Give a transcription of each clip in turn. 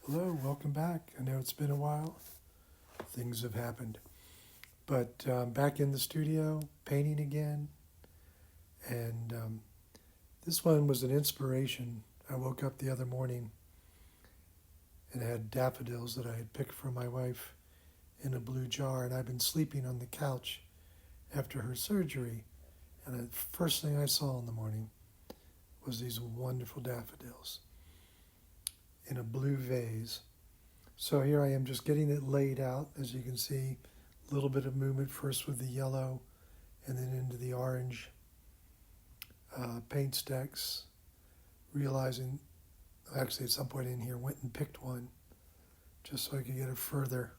Hello, welcome back. I know it's been a while. Things have happened. But back in the studio, painting again. And this one was an inspiration. I woke up the other morning and had daffodils that I had picked for my wife in a blue jar. And I've been sleeping on the couch after her surgery. And the first thing I saw in the morning was these wonderful daffodils in a blue vase. So here I am just getting it laid out. As you can see, a little bit of movement first with the yellow and then into the orange paint sticks. Realizing, actually at some point in here, went and picked one just so I could get a further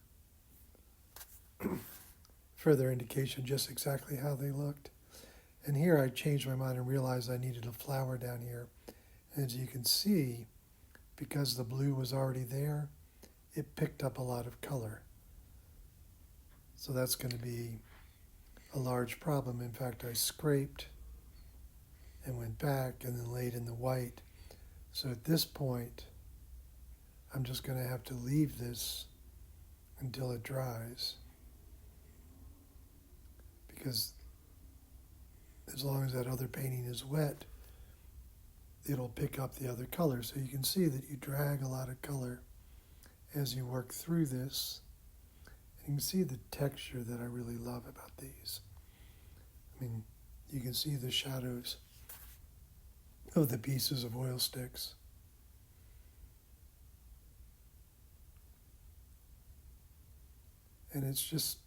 indication just exactly how they looked. And here I changed my mind and realized I needed a flower down here. And as you can see, because the blue was already there, it picked up a lot of color. So that's going to be a large problem. In fact, I scraped and went back and then laid in the white. So at this point, I'm just going to have to leave this until it dries. Because as long as that other painting is wet, it'll pick up the other color. So you can see that you drag a lot of color as you work through this. And you can see the texture that I really love about these. I mean, you can see the shadows of the pieces of oil sticks. And it's just,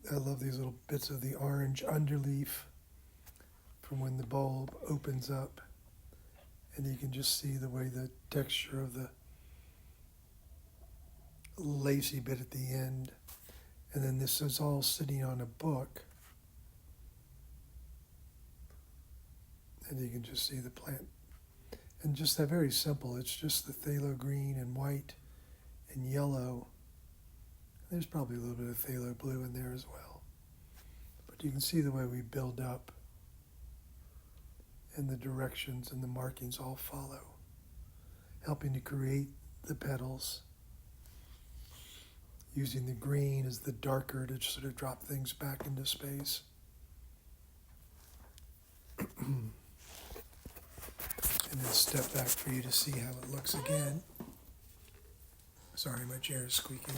I love these little bits of the orange underleaf from when the bulb opens up. And you can just see the way the texture of the lacy bit at the end. And then this is all sitting on a book. And you can just see the plant. And just that very simple. It's just the phthalo green and white and yellow. There's probably a little bit of phthalo blue in there as well. But you can see the way we build up and the directions and the markings all follow, helping to create the petals, using the green as the darker to sort of drop things back into space. And then step back for you to see how it looks again. Sorry, my chair is squeaking.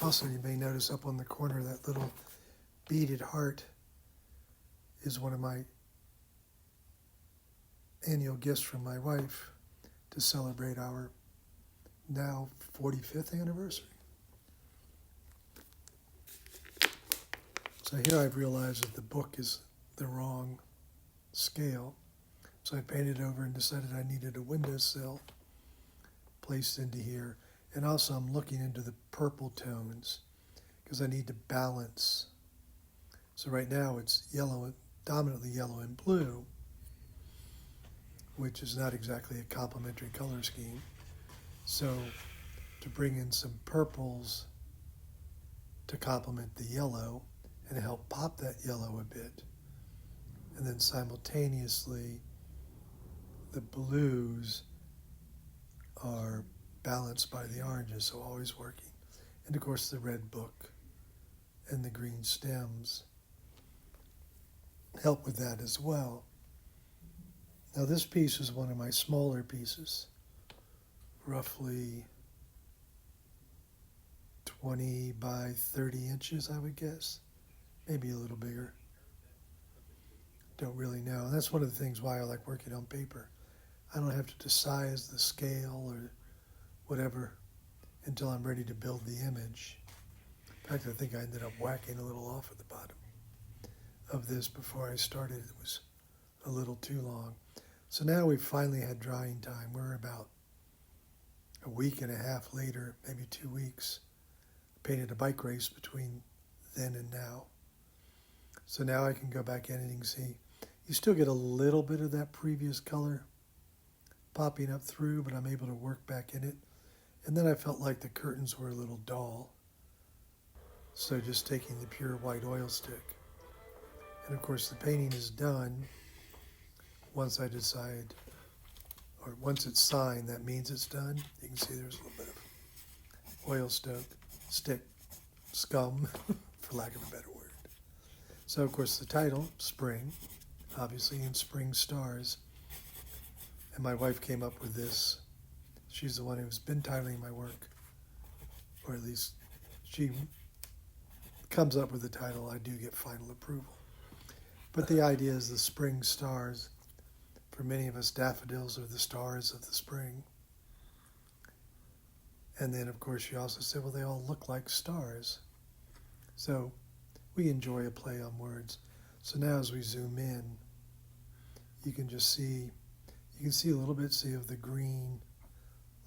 Also, you may notice up on the corner that little beaded heart is one of my annual gifts from my wife to celebrate our now 45th anniversary. So here I've realized that the book is the wrong scale. So I painted over and decided I needed a windowsill placed into here. And also I'm looking into the purple tones because I need to balance. So right now it's yellow, dominantly yellow and blue, which is not exactly a complementary color scheme. So to bring in some purples to complement the yellow and help pop that yellow a bit. And then simultaneously, the blues are balanced by the oranges, so always working. And of course the red book and the green stems help with that as well. Now this piece is one of my smaller pieces, roughly 20 by 30 inches, I would guess. Maybe a little bigger. Don't really know. And that's one of the things why I like working on paper. I don't have to size the scale or whatever until I'm ready to build the image. In fact, I think I ended up whacking a little off at the bottom of this before I started. It was a little too long. So now we've finally had drying time. We're about a week and a half later, maybe 2 weeks. Painted a bike race between then and now. So now I can go back in and you can see, you still get a little bit of that previous color popping up through, but I'm able to work back in it. And then I felt like the curtains were a little dull. So just taking the pure white oil stick. And of course the painting is done once I decide, or once it's signed, that means it's done. You can see there's a little bit of oil stick scum, for lack of a better word. So, of course, the title, Spring, obviously in spring stars. And my wife came up with this. She's the one who's been titling my work, or at least she comes up with the title. I do get final approval. But the idea is the spring stars. For many of us, daffodils are the stars of the spring. And then, of course, she also said, well, they all look like stars. So we enjoy a play on words. So now as we zoom in, you can just see, you can see a little bit, see of the green,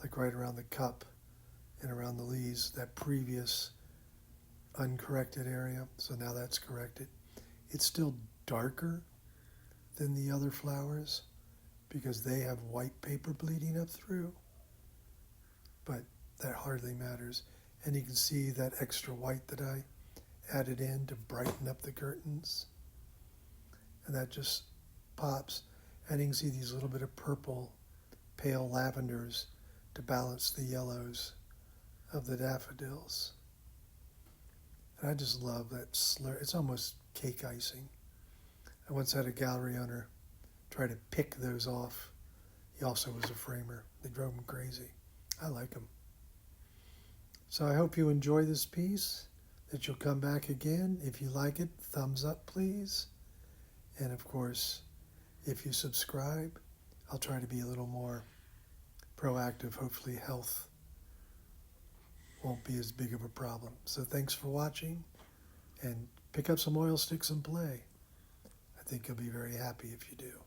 like right around the cup and around the leaves, that previous uncorrected area. So now that's corrected. It's still darker than the other flowers because they have white paper bleeding up through, but that hardly matters. And you can see that extra white that I added in to brighten up the curtains, and that just pops. And you can see these little bit of purple, pale lavenders to balance the yellows of the daffodils. And I just love that slur. It's almost cake icing. I once had a gallery owner try to pick those off. He also was a framer. They drove him crazy. I like them. So I hope you enjoy this piece, that you'll come back again. If you like it, thumbs up, please. And of course, if you subscribe, I'll try to be a little more proactive. Hopefully health won't be as big of a problem. So thanks for watching, and pick up some oil sticks and play. I think you'll be very happy if you do.